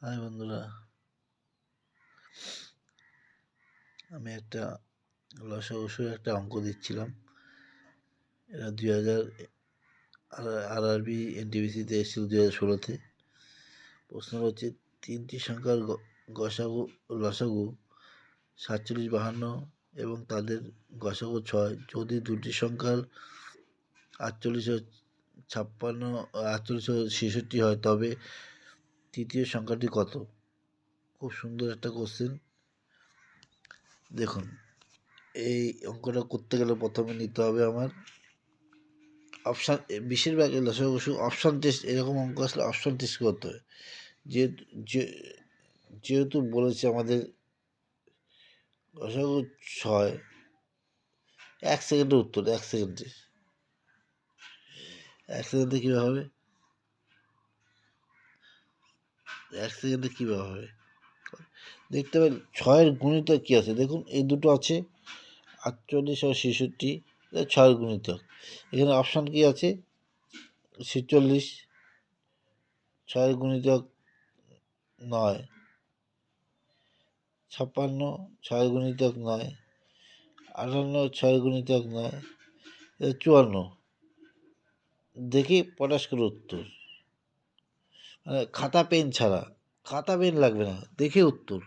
High বন্ধুরা, আমি একটা লসাগু একটা অঙ্ক দিচ্ছিলাম। এটা 2000 আরআরবি এনটিপিসিতে এসেছিল 2016-তে। প্রশ্ন হচ্ছে, তিনটি সংখ্যার গসাগু লসাগু 47, 52 এবং তাদের গসাগু 6 যদি দুটি সংখ্যার 48 ও 56, 48 ও 66 হয়, তবে তৃতীয় সংখ্যাটি কত? খুব সুন্দর একটা কোশ্চেন। দেখুন, এই অঙ্কটা করতে গেলে প্রথমে নিতে হবে আমার অপশান। বেশিরভাগ লসাগু অপশান টেস্ট, এরকম অঙ্ক আসলে অপশান টেস্ট করতে হবে। যেহেতু বলেছে আমাদের লসাগু 6, 1 সেকেন্ডের উত্তর, 1 সেকেন্ডে কীভাবে হবে? 1 সেকেন্ডে কীভাবে হবে দেখতে পাবেন। 6-এর গুণিতক কী আছে দেখুন, এই দুটো আছে 48 আর 66, 6-এর গুণিতক। এখানে অপশান কী আছে? 46, 6-এর গুণিতক 9, 56, 6-এর গুণিতক 9, 58, 6-এর গুণিতক 9, 54। দেখি পটাশ করে উত্তর, মানে খাতা পেন ছাড়া, খাতা পেন লাগবে না, দেখে উত্তর।